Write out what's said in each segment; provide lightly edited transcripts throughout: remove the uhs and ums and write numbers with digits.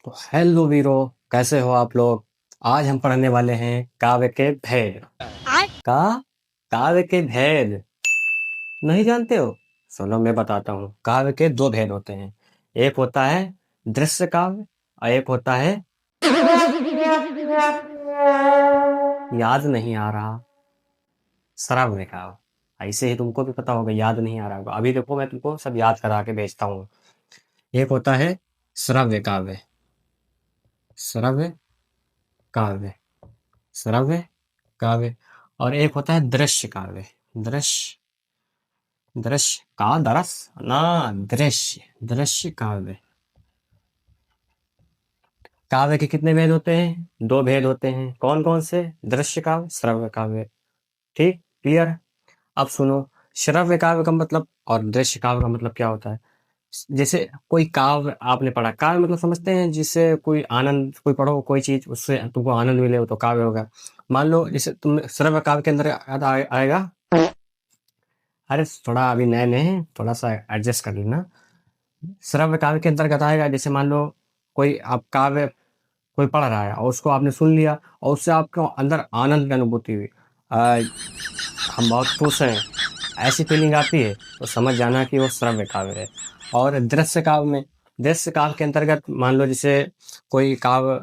तो हेलो वीरो, कैसे हो आप लोग। आज हम पढ़ने वाले हैं काव्य के भेद। का काव्य के भेद नहीं जानते हो? सुनो, मैं बताता हूँ। काव्य के दो भेद होते हैं। एक होता है दृश्य काव्य और एक होता है याद नहीं आ रहा, श्रव्य काव्य। ऐसे ही तुमको भी पता होगा, याद नहीं आ रहा होगा। अभी देखो, मैं तुमको सब याद करा के भेजता हूँ। एक होता है श्रव्य काव्य, श्रव्य काव्य, श्रव्य काव्य। और एक होता है दृश्य काव्य, दृश्य, दृश्य का दरस ना, दृश्य, दृश्य काव्य। काव्य के कितने भेद होते हैं? दो भेद होते हैं। कौन कौन से? दृश्य काव्य, श्रव्य काव्य। ठीक, क्लियर। अब सुनो, श्रव्य काव्य का मतलब और दृश्य काव्य का मतलब क्या होता है। जैसे कोई काव्य आपने पढ़ा, काव्य मतलब समझते हैं, जिससे कोई आनंद, कोई पढ़ो कोई चीज, उससे तुमको आनंद मिले, वो तो काव्य होगा। मान लो जैसे तुम श्रव्य काव्य के अंदर याद आएगा। अरे थोड़ा अभी नए नए हैं, थोड़ा सा एडजस्ट कर लेना। श्रव्य काव्य के अंतर्गत आएगा, जैसे मान लो कोई आप काव्य कोई पढ़ रहा है और उसको आपने सुन लिया और उससे आपको अंदर आनंद की अनुभूति हुई। हम बहुत खुश हैं, ऐसी फीलिंग आती है, तो समझ जाना कि वो श्रव्य काव्य है। और दृश्य काव्य में, दृश्य काव्य के अंतर्गत मान लो जैसे कोई काव्य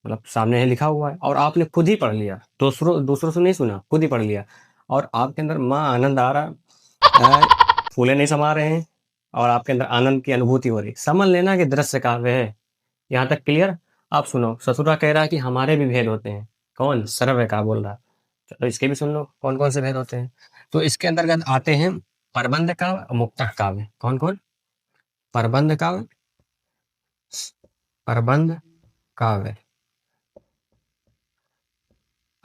मतलब सामने है लिखा हुआ है और आपने खुद ही पढ़ लिया, दूसरों दूसरों से नहीं सुना, खुद ही पढ़ लिया और आपके अंदर माँ आनंद आ रहा है, फूले नहीं समा रहे हैं और आपके अंदर आनंद की अनुभूति हो रही, समझ लेना कि दृश्य काव्य है। यहाँ तक क्लियर? आप सुनो, ससुरा कह रहा है कि हमारे भी भेद होते हैं। कौन? श्रव्य का बोल रहा। चलो इसके भी सुन लो, कौन कौन से भेद होते हैं। तो इसके अंतर्गत आते हैं प्रबंध काव्य और मुक्तक काव्य। कौन कौन? प्रबंध काव्य, प्रबंध काव्य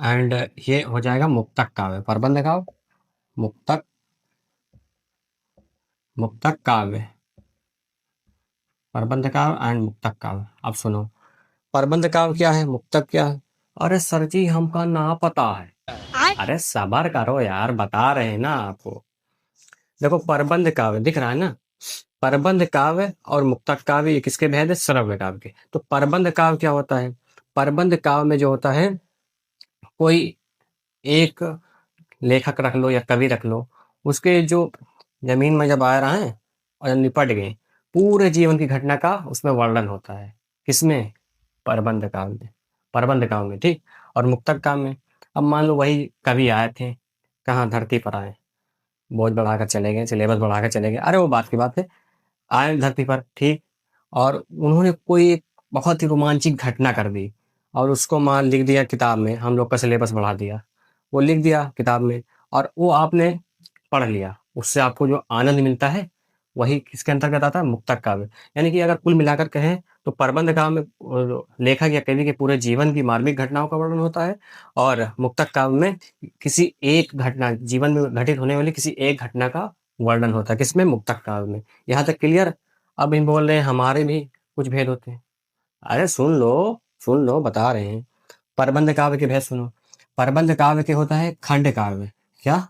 एंड ये हो जाएगा मुक्तक काव्य। प्रबंध काव्य, मुक्तक, मुक्तक काव्य, प्रबंध काव्य एंड मुक्तक काव्य। अब सुनो, प्रबंध काव्य क्या है, मुक्तक क्या है? अरे सर जी, हमका ना पता है। अरे सबर करो यार, बता रहे हैं ना आपको। देखो, प्रबंध काव्य दिख रहा है ना, प्रबंध काव्य और मुक्तक काव्य ये किसके भेद है? श्रव्य काव्य के। तो प्रबंध काव्य क्या होता है? प्रबंध काव्य में जो होता है, कोई एक लेखक रख लो या कवि रख लो, उसके जो जमीन में जब आ रहा है और निपट गए, पूरे जीवन की घटना का उसमें वर्णन होता है। किसमें? प्रबंध काव्य में, प्रबंध काव्य में। ठीक। और मुक्तक काव्य में, अब मान लो वही कवि आए थे, कहाँ? धरती पर आए, बोझ बढ़ाकर चले गए, सिलेबस बढ़ाकर चले गए, अरे वो बात की बात है। आए धरती पर, ठीक। और उन्होंने कोई एक बहुत ही रोमांचिक घटना कर दी और उसको मान लिख दिया किताब में, हम लोग का सिलेबस बढ़ा दिया, वो लिख दिया किताब में और वो आपने पढ़ लिया। उससे आपको जो आनंद मिलता है, वही किसके अंतर्गत आता है? मुक्तक काव्य। यानी कि अगर कुल मिलाकर कहें तो प्रबंध काव्य में लेखक या कवि के पूरे जीवन की मार्मिक घटनाओं का वर्णन होता है और मुक्तक काव्य में किसी एक घटना, जीवन में घटित होने वाली किसी एक घटना का वर्णन होता है। किसमें? मुक्तक काव्य में। यहाँ तक क्लियर? अब हम बोल रहे हैं हमारे भी कुछ भेद होते हैं। अरे सुन लो, सुन लो, बता रहे हैं। प्रबंध काव्य के भेद सुनो। प्रबंध काव्य के होता है खंड काव्य। क्या?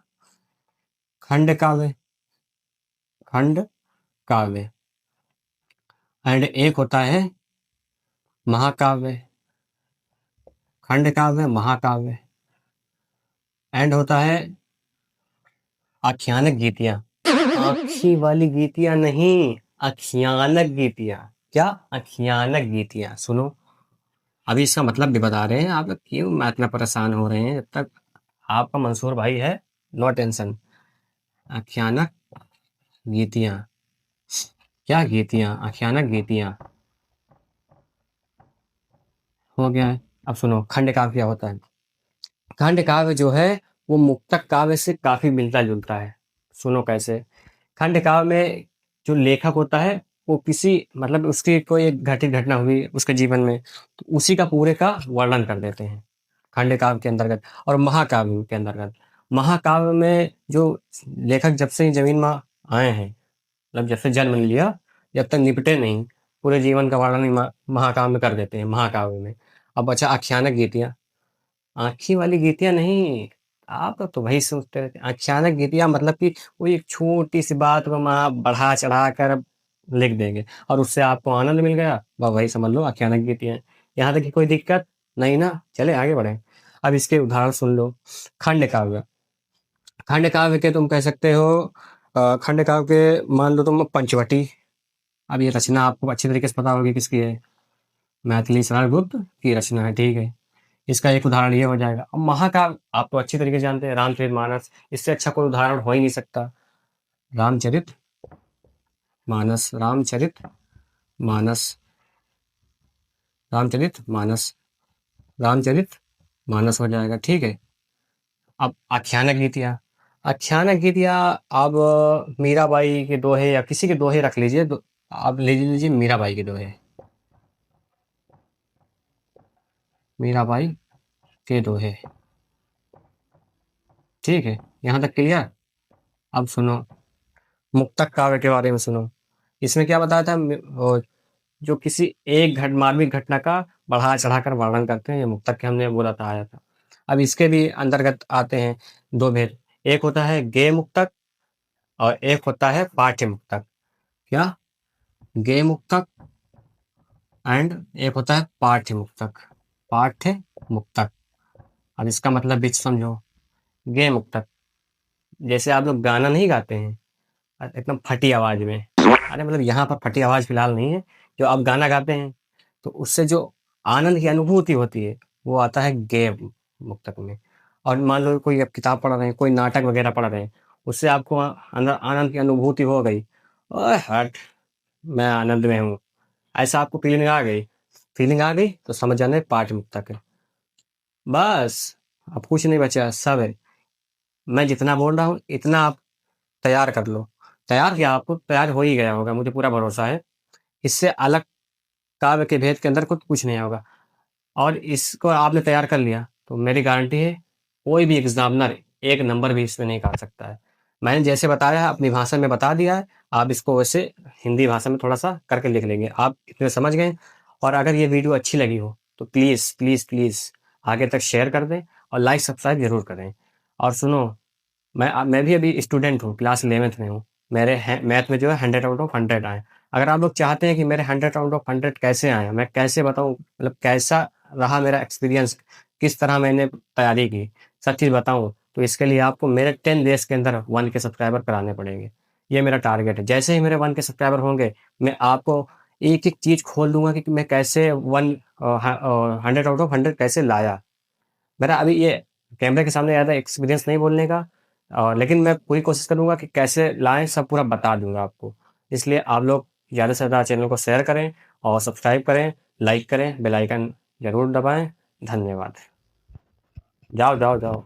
खंड काव्य, खंड काव्य। एंड एक होता है महाकाव्य, खंड काव्य, महाकाव्य। एंड होता है आख्यानक गीतियां। आखी वाली गीतियां नहीं, आख्यानक गीतियां। क्या? आख्यानक गीतियां। सुनो, अभी इसका मतलब भी बता रहे हैं। आप लोग क्यों इतना परेशान हो रहे हैं? जब तक आपका मंसूर भाई है, नो टेंशन। आख्यानक गीतियां। क्या गीतियां? आख्यानक गीतियां हो गया है। अब सुनो, खंड काव्य क्या होता है। खंड काव्य जो है वो मुक्तक काव्य से काफी मिलता जुलता है। सुनो कैसे। खंड काव्य में जो लेखक होता है, वो किसी मतलब उसकी कोई एक घटित घटना हुई उसके जीवन में, तो उसी का पूरे का वर्णन कर देते हैं खंड काव्य के अंतर्गत। और महाकाव्य के अंतर्गत, महाकाव्य में जो लेखक जब से ही जमीन में आए हैं, मतलब जब से जन्म लिया, जब तक निपटे नहीं, पूरे जीवन का वर्णन ही महाकाव्य में कर देते हैं, महाकाव्य में। अब अच्छा, आख्यानक गीतियां। आँखी वाली गीतियाँ नहीं, आप लोग तो वही सोचते रहते हैं। आख्यानक गीतियाँ मतलब कि वो एक छोटी-सी बात को बढ़ा-चढ़ा कर लिख देंगे और उससे आपको आनंद मिल गया, वही समझ लो आख्यानक गीति है। यहाँ तक कि कोई दिक्कत नहीं ना? चले आगे बढ़े। अब इसके उदाहरण सुन लो। खंड काव्य। खंड काव्य के तुम कह सकते हो खंड काव्य के मान लो तुम पंचवटी। अब ये रचना आपको अच्छी तरीके से पता होगी किसकी है, मैथिली शरण गुप्त की रचना है, ठीक है। इसका एक उदाहरण ये हो जाएगा। अब महाकाव्य आप तो अच्छी तरीके से जानते हैं, रामचरितमानस। इससे अच्छा कोई उदाहरण हो ही नहीं सकता। रामचरित मानस, रामचरित मानस, रामचरित मानस, रामचरित मानस हो जाएगा, ठीक है। अब आख्यानक गीतियाँ। आख्यानक गीतियाँ अब मीराबाई के दोहे या किसी के दोहे रख लीजिए, आप ले लीजिए मीराबाई के दोहे। मीराबाई के दोहे, ठीक है। यहाँ तक क्लियर। अब सुनो मुक्तक काव्य के बारे में सुनो। इसमें क्या बताया था, जो किसी एक मार्मिक घटना का बढ़ा चढ़ाकर वर्णन करते हैं, ये मुक्तक के हमने बोला था, आया था। अब इसके भी अंतर्गत आते हैं दो भेद। एक होता है गेय मुक्तक और एक होता है पाठ्य मुक्तक। क्या? गेय मुक्तक एंड एक होता है पाठ्य मुक्तक। पाठ्य मुक्तक। अब इसका मतलब भी समझो। गेय मुक्तक, जैसे आप लोग गाना नहीं गाते हैं एकदम फटी आवाज में, अरे मतलब यहाँ पर फटी आवाज फिलहाल नहीं है, जो आप गाना गाते हैं तो उससे जो आनंद की अनुभूति होती है वो आता है गेय मुक्तक में। और मान लो कोई आप किताब पढ़ रहे हैं, कोई नाटक वगैरह पढ़ रहे हैं, उससे आपको अंदर आनंद की अनुभूति हो गई, ओए हट मैं आनंद में हूँ, ऐसा आपको फीलिंग आ गई तो समझ जाना पाठ मुक्तक है। बस अब कुछ नहीं बचा, सब है। मैं जितना बोल रहा हूँ इतना आप तैयार कर लो। तैयार क्या, आपको तैयार हो ही गया होगा, मुझे पूरा भरोसा है। इससे अलग काव्य के भेद के अंदर कुछ नहीं होगा। और इसको आपने तैयार कर लिया तो मेरी गारंटी है कोई भी एग्जामिनर एक नंबर भी इसमें नहीं काट सकता है। मैंने जैसे बताया है अपनी भाषा में बता दिया है, आप इसको वैसे हिंदी भाषा में थोड़ा सा करके लिख लेंगे, आप इतने समझ गए। और अगर ये वीडियो अच्छी लगी हो तो प्लीज़ प्लीज़ प्लीज़ आगे तक शेयर कर दें और लाइक सब्सक्राइब जरूर करें। और सुनो, मैं भी अभी स्टूडेंट हूँ, क्लास 11th में हूँ। मेरे मैथ में जो है 100 आउट ऑफ 100 आए। अगर आप लोग चाहते हैं कि मेरे 100 आउट ऑफ 100 कैसे आए, मैं कैसे बताऊँ, मतलब कैसा रहा मेरा एक्सपीरियंस, किस तरह मैंने तैयारी की, सब चीज़ बताऊँ, तो इसके लिए आपको मेरे 10 डेज़ के अंदर 1 के सब्सक्राइबर कराने पड़ेंगे। ये मेरा टारगेट है। जैसे ही मेरे 1 के सब्सक्राइबर होंगे, मैं आपको एक-एक चीज़ खोल दूँगा कि मैं कैसे 100 आउट ऑफ 100 कैसे लाया। मेरा अभी ये कैमरे के सामने ज़्यादा एक्सपीरियंस नहीं बोलने का, लेकिन मैं पूरी कोशिश करूँगा कि कैसे लाएँ सब पूरा बता दूँगा आपको। इसलिए आप लोग ज़्यादा से ज़्यादा चैनल को शेयर करें और सब्सक्राइब करें, लाइक करें, बेल आइकन ज़रूर दबाएँ। धन्यवाद। जाओ, जाओ, जाओ।